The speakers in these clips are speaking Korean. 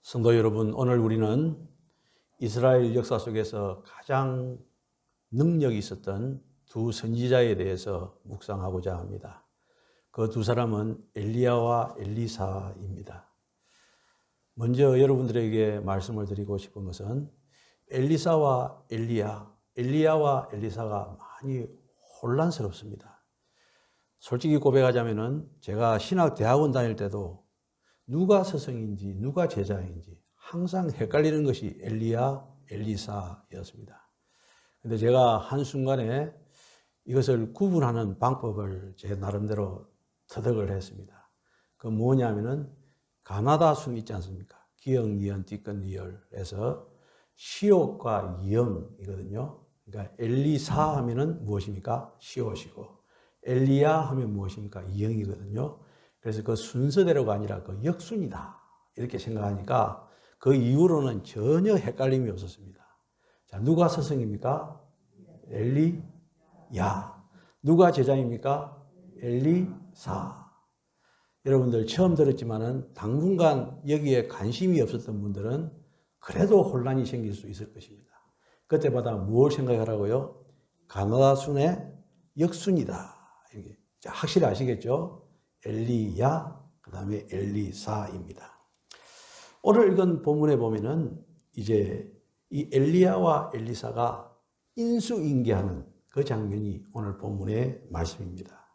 성도 여러분, 오늘 우리는 이스라엘 역사 속에서 가장 능력이 있었던 두 선지자에 대해서 묵상하고자 합니다. 그 두 사람은 엘리야와 엘리사입니다. 먼저 여러분들에게 말씀을 드리고 싶은 것은 엘리사와 엘리야와 엘리사가 많이 혼란스럽습니다. 솔직히 고백하자면은 제가 신학대학원 다닐 때도 누가 스승인지 누가 제자인지 항상 헷갈리는 것이 엘리야, 엘리사였습니다. 근데 제가 한순간에 이것을 구분하는 방법을 제 나름대로 터득을 했습니다. 그 뭐냐면은 가나다 순 있지 않습니까? 기역, 니은, 띠끝, 니을에서 시옷과 이영이거든요. 그러니까 엘리사 하면은 무엇입니까? 시옷이고, 엘리야 하면 무엇입니까? 이영이거든요. 그래서 그 순서대로가 아니라 그 역순이다 이렇게 생각하니까 그 이후로는 전혀 헷갈림이 없었습니다. 자, 누가 스승입니까? 엘리야. 누가 제자입니까? 엘리사. 여러분들 처음 들었지만은 당분간 여기에 관심이 없었던 분들은 그래도 혼란이 생길 수 있을 것입니다. 그때마다 무엇을 생각하라고요? 가나다 순의 역순이다. 이렇게 확실히 아시겠죠? 엘리야, 그 다음에 엘리사입니다. 오늘 읽은 본문에 보면은 이제 이 엘리야와 엘리사가 인수인계하는 그 장면이 오늘 본문의 말씀입니다.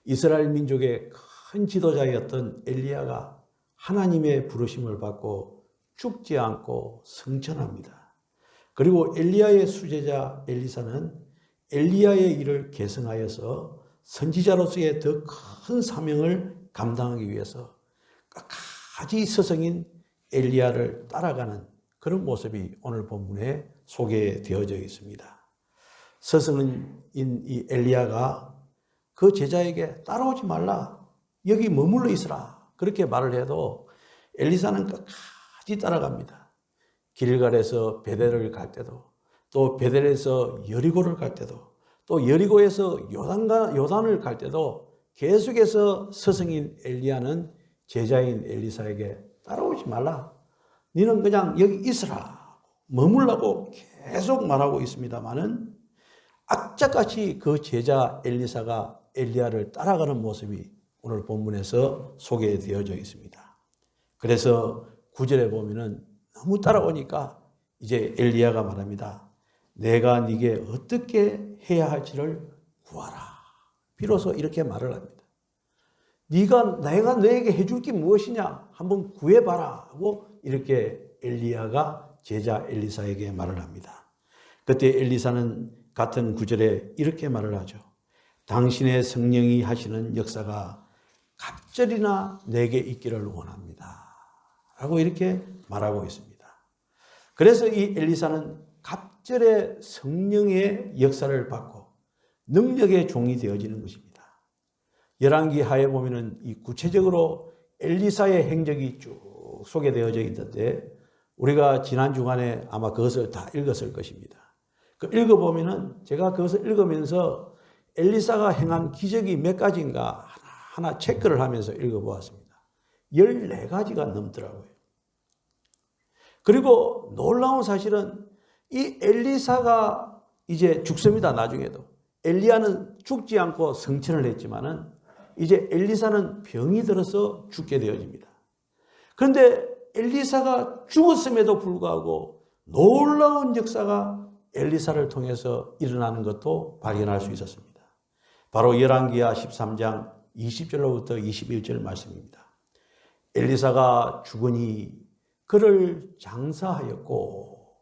이스라엘 민족의 큰 지도자였던 엘리야가 하나님의 부르심을 받고 죽지 않고 승천합니다. 그리고 엘리야의 수제자 엘리사는 엘리야의 일을 계승하여서 선지자로서의 더 큰 사명을 감당하기 위해서 끝까지 스승인 엘리야를 따라가는 그런 모습이 오늘 본문에 소개되어져 있습니다. 스승인 이 엘리야가 그 제자에게 따라오지 말라, 여기 머물러 있으라 그렇게 말을 해도 엘리사는 끝까지 따라갑니다. 길갈에서 베델을 갈 때도, 또 베델에서 여리고를 갈 때도, 또 여리고에서 요단을 갈 때도 계속해서 스승인 엘리야는 제자인 엘리사에게 따라오지 말라, 너는 그냥 여기 있으라, 머물라고 계속 말하고 있습니다마는 악착같이 그 제자 엘리사가 엘리야를 따라가는 모습이 오늘 본문에서 소개되어져 있습니다. 그래서 9절에 보면은 너무 따라오니까 이제 엘리야가 말합니다. 내가 네게 어떻게 해야 할지를 구하라. 비로소 이렇게 말을 합니다. 내가 너에게 해줄 게 무엇이냐? 한번 구해봐라 하고 이렇게 엘리야가 제자 엘리사에게 말을 합니다. 그때 엘리사는 같은 구절에 이렇게 말을 하죠. 당신의 성령이 하시는 역사가 갑절이나 내게 있기를 원합니다. 라고 이렇게 말하고 있습니다. 그래서 이 엘리사는 갑절의 성령의 역사를 받고 능력의 종이 되어지는 것입니다. 열왕기 하에 보면은 이 구체적으로 엘리사의 행적이 쭉 소개되어져 있는데 우리가 지난 주간에 아마 그것을 다 읽었을 것입니다. 그 읽어보면은 제가 그것을 읽으면서 엘리사가 행한 기적이 몇 가지인가 하나 체크를 하면서 읽어보았습니다. 14가지가 넘더라고요. 그리고 놀라운 사실은 이 엘리사가 이제 죽습니다. 나중에도. 엘리야는 죽지 않고 승천을 했지만은 이제 엘리사는 병이 들어서 죽게 되어집니다. 그런데 엘리사가 죽었음에도 불구하고 놀라운 역사가 엘리사를 통해서 일어나는 것도 발견할 수 있었습니다. 바로 열왕기하 13장 20절로부터 21절 말씀입니다. 엘리사가 죽으니 그를 장사하였고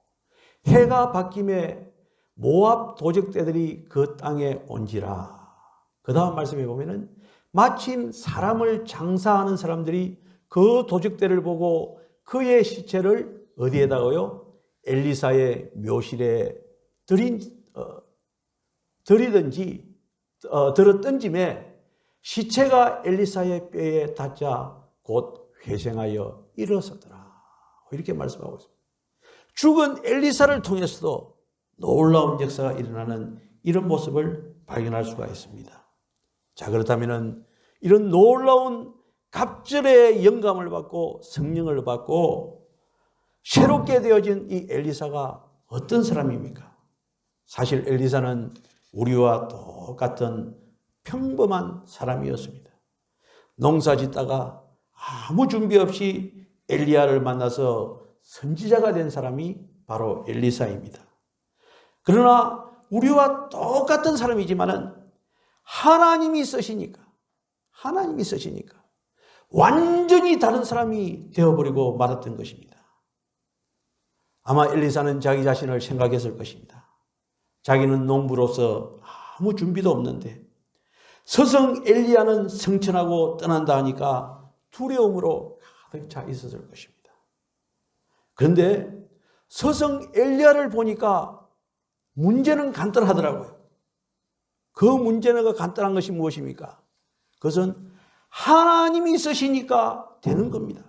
해가 바뀜에 모압 도적대들이 그 땅에 온지라. 그 다음 말씀에 보면은 마침 사람을 장사하는 사람들이 그 도적대를 보고 그의 시체를 어디에다가요? 엘리사의 묘실에 들어 던짐에 시체가 엘리사의 뼈에 닿자 곧 회생하여 일어서더라. 이렇게 말씀하고 있습니다. 죽은 엘리사를 통해서도 놀라운 역사가 일어나는 이런 모습을 발견할 수가 있습니다. 자, 그렇다면 이런 놀라운 갑절의 영감을 받고 성령을 받고 새롭게 되어진 이 엘리사가 어떤 사람입니까? 사실 엘리사는 우리와 똑같은 평범한 사람이었습니다. 농사 짓다가 아무 준비 없이 엘리야를 만나서 선지자가 된 사람이 바로 엘리사입니다. 그러나 우리와 똑같은 사람이지만은 하나님이 쓰시니까 완전히 다른 사람이 되어버리고 말았던 것입니다. 아마 엘리사는 자기 자신을 생각했을 것입니다. 자기는 농부로서 아무 준비도 없는데 서성 엘리야는 성천하고 떠난다 하니까 두려움으로 가득 차 있었을 것입니다. 그런데 서성 엘리야를 보니까 문제는 간단하더라고요. 그 문제가 간단한 것이 무엇입니까? 그것은 하나님이 쓰시니까 되는 겁니다.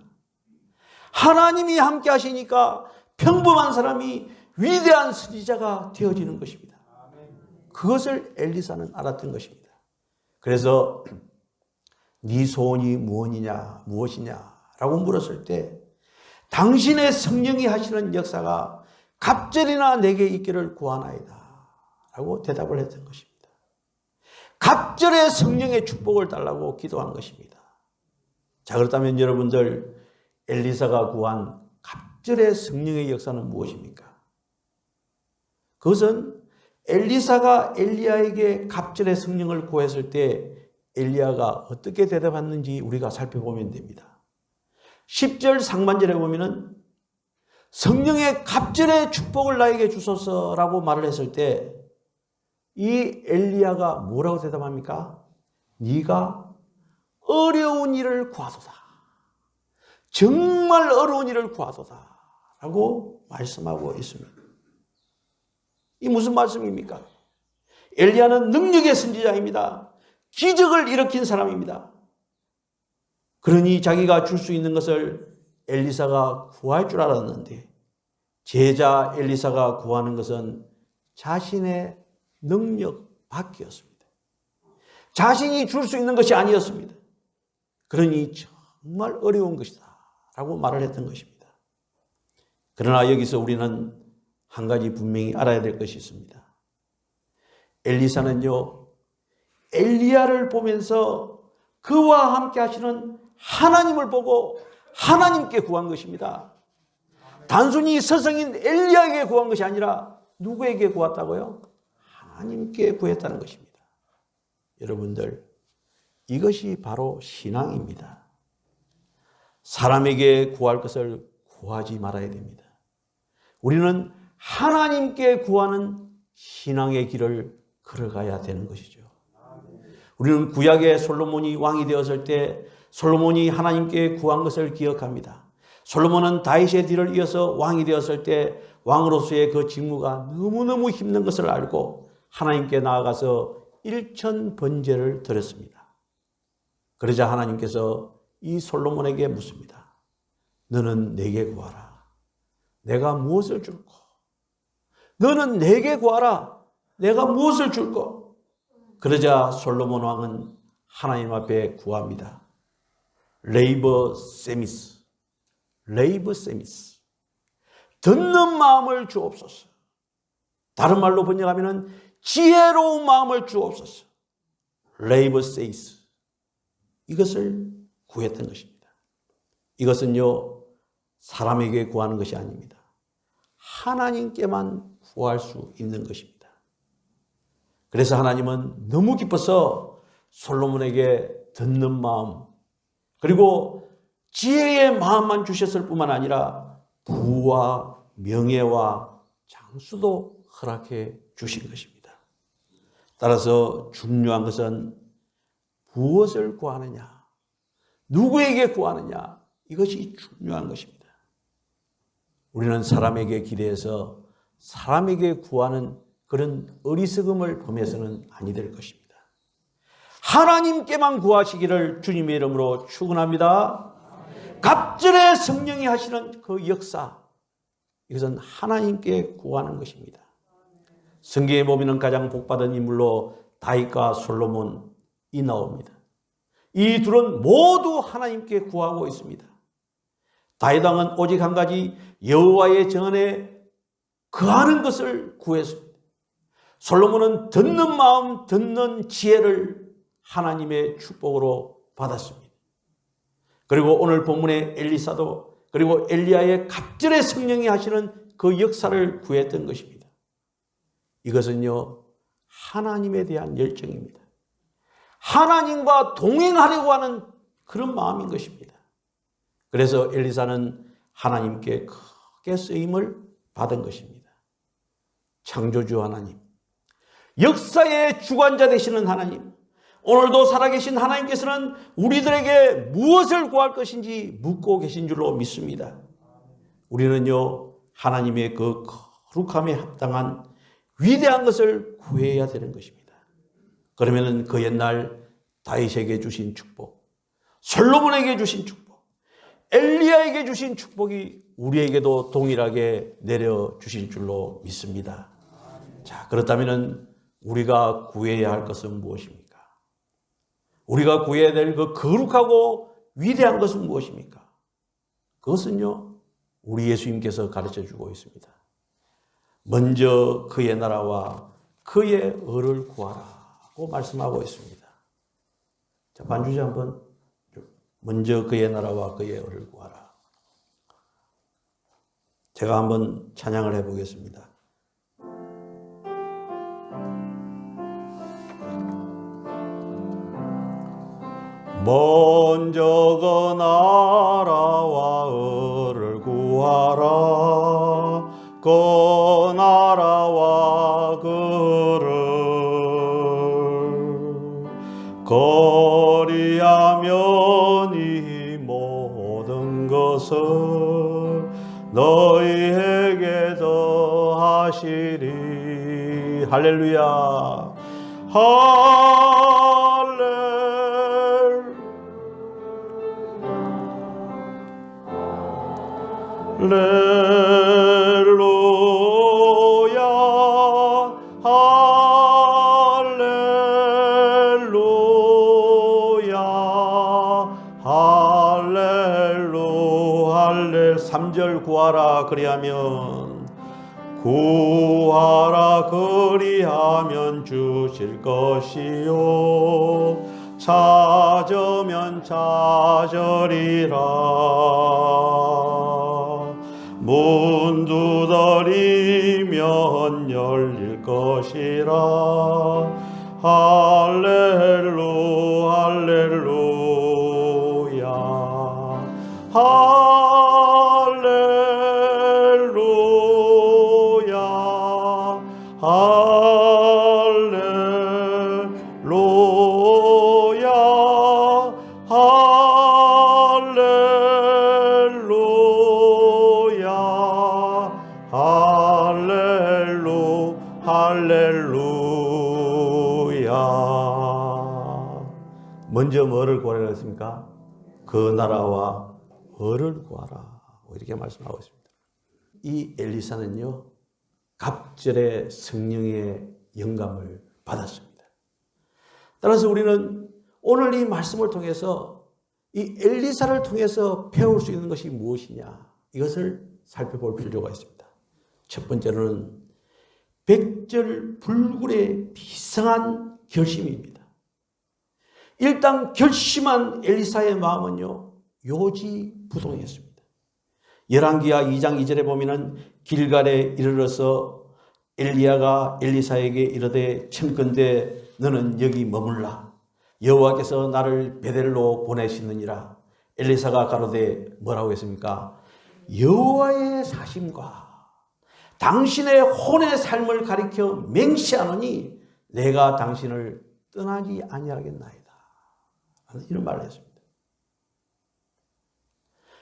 하나님이 함께 하시니까 평범한 사람이 위대한 선지자가 되어지는 것입니다. 그것을 엘리사는 알았던 것입니다. 그래서 네 소원이 무엇이냐라고 물었을 때 당신의 성령이 하시는 역사가 갑절이나 내게 있기를 구하나이다 라고 대답을 했던 것입니다. 갑절의 성령의 축복을 달라고 기도한 것입니다. 자, 그렇다면 여러분들 엘리사가 구한 갑절의 성령의 역사는 무엇입니까? 그것은 엘리사가 엘리야에게 갑절의 성령을 구했을 때 엘리야가 어떻게 대답했는지 우리가 살펴보면 됩니다. 10절 상반절에 보면은 성령의 갑절의 축복을 나에게 주소서라고 말을 했을 때 이 엘리야가 뭐라고 대답합니까? 네가 어려운 일을 구하도다. 정말 어려운 일을 구하도다 라고 말씀하고 있습니다. 이 무슨 말씀입니까? 엘리야는 능력의 선지자입니다. 기적을 일으킨 사람입니다. 그러니 자기가 줄 수 있는 것을 엘리사가 구할 줄 알았는데 제자 엘리사가 구하는 것은 자신의 능력 밖이었습니다. 자신이 줄 수 있는 것이 아니었습니다. 그러니 정말 어려운 것이다 라고 말을 했던 것입니다. 그러나 여기서 우리는 한 가지 분명히 알아야 될 것이 있습니다. 엘리사는요, 엘리야를 보면서 그와 함께 하시는 하나님을 보고 하나님께 구한 것입니다. 단순히 서성인 엘리야에게 구한 것이 아니라 누구에게 구했다고요? 하나님께 구했다는 것입니다. 여러분들, 이것이 바로 신앙입니다. 사람에게 구할 것을 구하지 말아야 됩니다. 우리는 하나님께 구하는 신앙의 길을 걸어가야 되는 것이죠. 우리는 구약의 솔로몬이 왕이 되었을 때 솔로몬이 하나님께 구한 것을 기억합니다. 솔로몬은 다윗의 뒤를 이어서 왕이 되었을 때 왕으로서의 그 직무가 너무너무 힘든 것을 알고 하나님께 나아가서 일천번제를 드렸습니다. 그러자 하나님께서 이 솔로몬에게 묻습니다. 너는 내게 구하라. 내가 무엇을 줄까? 너는 내게 구하라. 내가 무엇을 줄까? 그러자 솔로몬 왕은 하나님 앞에 구합니다. 레이버 세미스. 듣는 마음을 주옵소서. 다른 말로 번역하면 지혜로운 마음을 주옵소서. 레이버 세이스. 이것을 구했던 것입니다. 이것은요, 사람에게 구하는 것이 아닙니다. 하나님께만 구할 수 있는 것입니다. 그래서 하나님은 너무 기뻐서 솔로몬에게 듣는 마음, 그리고 지혜의 마음만 주셨을 뿐만 아니라 부와 명예와 장수도 허락해 주신 것입니다. 따라서 중요한 것은 무엇을 구하느냐, 누구에게 구하느냐, 이것이 중요한 것입니다. 우리는 사람에게 기대해서 사람에게 구하는 그런 어리석음을 범해서는 아니 될 것입니다. 하나님께만 구하시기를 주님의 이름으로 축원합니다. 갑절의 성령이 하시는 그 역사, 이것은 하나님께 구하는 것입니다. 성경에 보면 가장 복받은 인물로 다윗과 솔로몬이 나옵니다. 이 둘은 모두 하나님께 구하고 있습니다. 다윗 왕은 오직 한 가지 여호와의 전에 거하는 것을 구했습니다. 솔로몬은 듣는 마음, 듣는 지혜를 하나님의 축복으로 받았습니다. 그리고 오늘 본문의 엘리사도 그리고 엘리야의 갑절의 성령이 하시는 그 역사를 구했던 것입니다. 이것은요, 하나님에 대한 열정입니다. 하나님과 동행하려고 하는 그런 마음인 것입니다. 그래서 엘리사는 하나님께 크게 쓰임을 받은 것입니다. 창조주 하나님, 역사의 주관자 되시는 하나님, 오늘도 살아계신 하나님께서는 우리들에게 무엇을 구할 것인지 묻고 계신 줄로 믿습니다. 우리는요, 하나님의 그 거룩함에 합당한 위대한 것을 구해야 되는 것입니다. 그러면은 그 옛날 다윗에게 주신 축복, 솔로몬에게 주신 축복, 엘리야에게 주신 축복이 우리에게도 동일하게 내려주실 줄로 믿습니다. 자, 그렇다면 우리가 구해야 할 것은 무엇입니까? 우리가 구해야 될 그 거룩하고 위대한 것은 무엇입니까? 그것은요, 우리 예수님께서 가르쳐주고 있습니다. 먼저 그의 나라와 그의 의를 구하라고 말씀하고 있습니다. 자, 반주제 한번. 먼저 그의 나라와 그의 의를 구하라. 제가 한번 찬양을 해보겠습니다. 먼저 그 나라와 의를 구하라. 그 나라와 그를 거리하면 이 모든 것을 너희에게 더하시리. 할렐루야. 할렐루야, 할렐루야, 할렐루야. 3절 구하라 그리하면, 구하라 그리하면 주실 것이요, 찾으면 찾으리라. 문 두드리면 열릴 것이라. 할렐루 할렐루야. 할렐루야. 할렐루야. 할렐루야. 먼저 뭐를 구하라 했습니까? 그 나라와 의를 구하라. 이렇게 말씀하고 있습니다. 이 엘리사는요, 갑절의 성령의 영감을 받았습니다. 따라서 우리는 오늘 이 말씀을 통해서 이 엘리사를 통해서 배울 수 있는 것이 무엇이냐, 이것을 살펴볼 필요가 있습니다. 첫 번째로는 백절불굴의 비상한 결심입니다. 일단 결심한 엘리사의 마음은요, 요지부동이었습니다. 열왕기하 2장 2절에 보면은 길갈에 이르러서 엘리야가 엘리사에게 이르되 청컨대 너는 여기 머물라. 여호와께서 나를 베델로 보내시느니라. 엘리사가 가로되 뭐라고 했습니까? 여호와의 사심과 당신의 혼의 삶을 가리켜 맹세하노니 내가 당신을 떠나지 아니하겠나이다. 이런 말을 했습니다.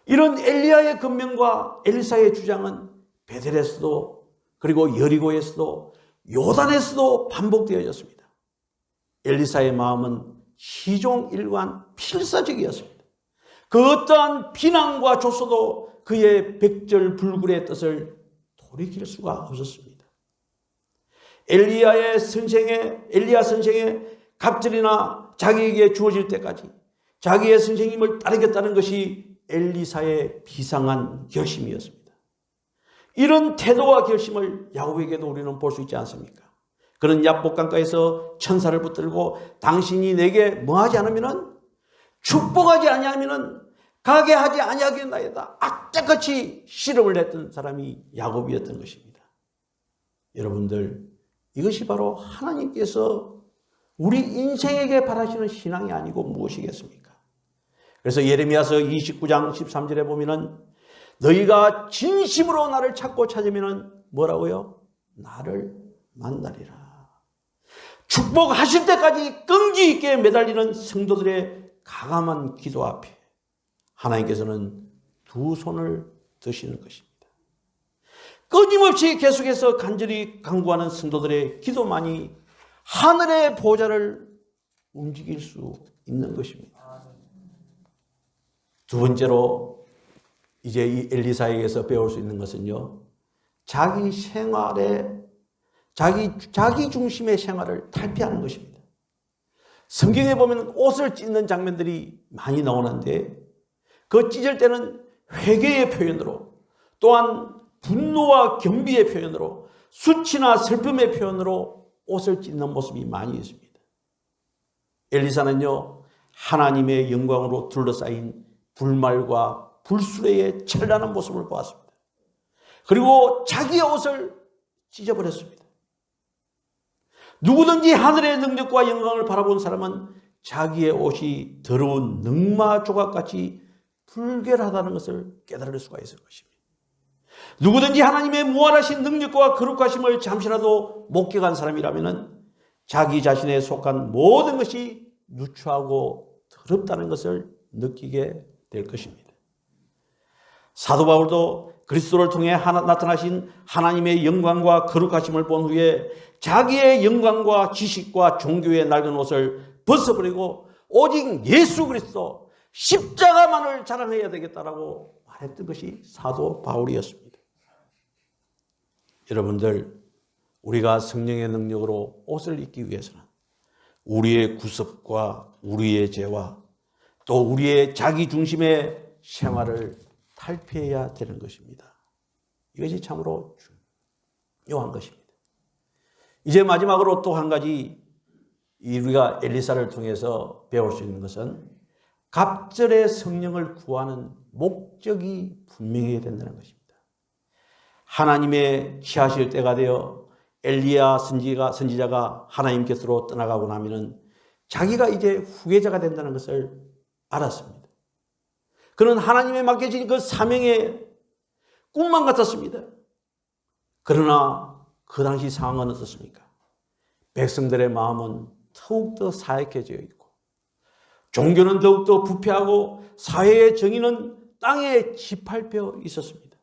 이런 엘리야의 권면과 엘리사의 주장은 베델에서도 그리고 여리고에서도 요단에서도 반복되어졌습니다. 엘리사의 마음은 시종일관 필사적이었습니다. 그 어떠한 비난과 조소도 그의 백절불굴의 뜻을 돌이킬 수가 없었습니다. 엘리야 선생의 갑절이나 자기에게 주어질 때까지 자기의 선생님을 따르겠다는 것이 엘리사의 비상한 결심이었습니다. 이런 태도와 결심을 야곱에게도 우리는 볼 수 있지 않습니까? 그는 야복강가에서 천사를 붙들고 당신이 내게 뭐하지 않으면은 축복하지 아니하면은 가게 하지 아니하겠나이다 악착같이 씨름을 했던 사람이 야곱이었던 것입니다. 여러분들, 이것이 바로 하나님께서 우리 인생에게 바라시는 신앙이 아니고 무엇이겠습니까? 그래서 예레미야서 29장 13절에 보면은 너희가 진심으로 나를 찾고 찾으면은 뭐라고요? 나를 만나리라. 축복하실 때까지 끈기 있게 매달리는 성도들의 가감한 기도 앞에 하나님께서는 두 손을 드시는 것입니다. 끊임없이 계속해서 간절히 간구하는 성도들의 기도만이 하늘의 보좌를 움직일 수 있는 것입니다. 두 번째로 이제 이 엘리사에게서 배울 수 있는 것은요, 자기 생활에 자기 중심의 생활을 탈피하는 것입니다. 성경에 보면 옷을 찢는 장면들이 많이 나오는데 그 찢을 때는 회개의 표현으로, 또한 분노와 겸비의 표현으로, 수치나 슬픔의 표현으로 옷을 찢는 모습이 많이 있습니다. 엘리사는요, 하나님의 영광으로 둘러싸인 불말과 불수레의 찬란한 모습을 보았습니다. 그리고 자기의 옷을 찢어버렸습니다. 누구든지 하늘의 능력과 영광을 바라본 사람은 자기의 옷이 더러운 능마 조각같이 불결하다는 것을 깨달을 수가 있을 것입니다. 누구든지 하나님의 무한하신 능력과 거룩하심을 잠시라도 목격한 사람이라면 자기 자신에 속한 모든 것이 누추하고 더럽다는 것을 느끼게 될 것입니다. 사도 바울도 그리스도를 통해 나타나신 하나님의 영광과 거룩하심을 본 후에 자기의 영광과 지식과 종교의 낡은 옷을 벗어버리고 오직 예수 그리스도 십자가만을 자랑해야 되겠다라고 말했던 것이 사도 바울이었습니다. 여러분들, 우리가 성령의 능력으로 옷을 입기 위해서는 우리의 구습과 우리의 죄와 또 우리의 자기 중심의 생활을 탈피해야 되는 것입니다. 이것이 참으로 중요한 것입니다. 이제 마지막으로 또 한 가지 우리가 엘리사를 통해서 배울 수 있는 것은 갑절의 성령을 구하는 목적이 분명해야 된다는 것입니다. 하나님의 취하실 때가 되어 엘리야 선지자가 하나님 곁으로 떠나가고 나면은 자기가 이제 후계자가 된다는 것을 알았습니다. 그는 하나님의 맡겨진 그 사명의 꿈만 같았습니다. 그러나 그 당시 상황은 어떻습니까? 백성들의 마음은 더욱더 사익해져 있고 종교는 더욱더 부패하고 사회의 정의는 땅에 짓밟혀 있었습니다.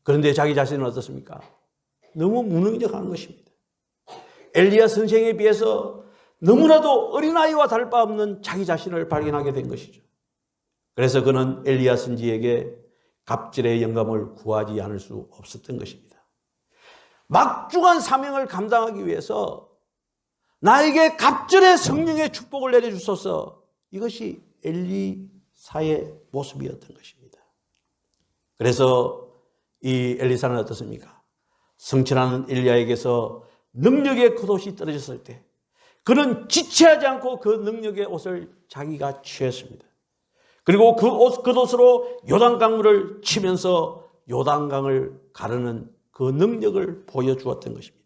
그런데 자기 자신은 어떻습니까? 너무 무능력한 것입니다. 엘리야 선생에 비해서 너무나도 어린아이와 다를 바 없는 자기 자신을 발견하게 된 것이죠. 그래서 그는 엘리야 선지에게 갑절의 영감을 구하지 않을 수 없었던 것입니다. 막중한 사명을 감당하기 위해서 나에게 갑절의 성령의 축복을 내려주소서, 이것이 엘리사의 모습이었던 것입니다. 그래서 이 엘리사는 어떻습니까? 성천하는 엘리야에게서 능력의 겉옷이 떨어졌을 때 그는 지체하지 않고 그 능력의 옷을 자기가 취했습니다. 그리고 그 겉옷으로 요단강물을 치면서 요단강을 가르는 그 능력을 보여주었던 것입니다.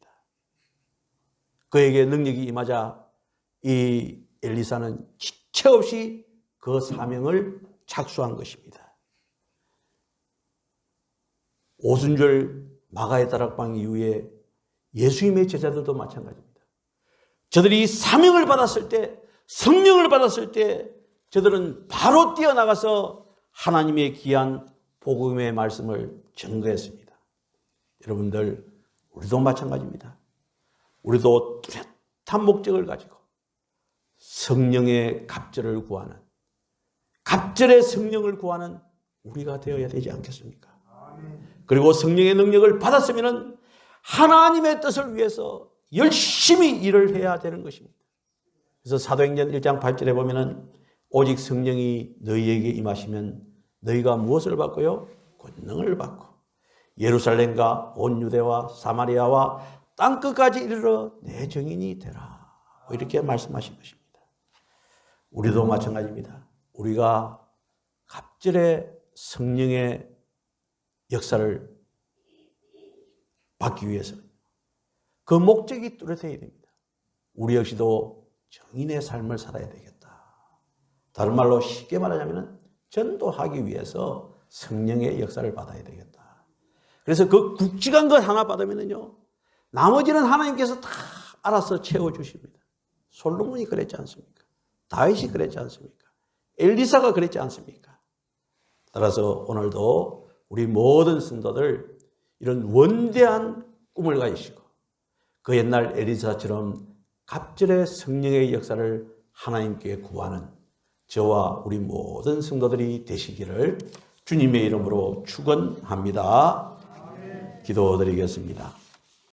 그에게 능력이 임하자 이 엘리사는 지체 없이 그 사명을 착수한 것입니다. 오순절 마가의 다락방 이후에 예수님의 제자들도 마찬가지입니다. 저들이 사명을 받았을 때, 성령을 받았을 때 저들은 바로 뛰어나가서 하나님의 귀한 복음의 말씀을 전거했습니다. 여러분들, 우리도 마찬가지입니다. 우리도 뚜렷한 목적을 가지고 성령의 갑절을 구하는, 갑절의 성령을 구하는 우리가 되어야 되지 않겠습니까? 그리고 성령의 능력을 받았으면 하나님의 뜻을 위해서 열심히 일을 해야 되는 것입니다. 그래서 사도행전 1장 8절에 보면은 오직 성령이 너희에게 임하시면 너희가 무엇을 받고요? 권능을 받고 예루살렘과 온 유대와 사마리아와 땅끝까지 이르러 내 증인이 되라. 이렇게 말씀하신 것입니다. 우리도 마찬가지입니다. 우리가 갑절의 성령의 역사를 받기 위해서 그 목적이 뚜렷해야 됩니다. 우리 역시도 정인의 삶을 살아야 되겠다. 다른 말로 쉽게 말하자면 전도하기 위해서 성령의 역사를 받아야 되겠다. 그래서 그 굵직한 것 하나 받으면요, 나머지는 하나님께서 다 알아서 채워주십니다. 솔로몬이 그랬지 않습니까? 다윗이 그랬지 않습니까? 엘리사가 그랬지 않습니까? 따라서 오늘도 우리 모든 성도들 이런 원대한 꿈을 가지시고 그 옛날 엘리사처럼 갑절의 성령의 역사를 하나님께 구하는 저와 우리 모든 성도들이 되시기를 주님의 이름으로 축원합니다. 기도드리겠습니다.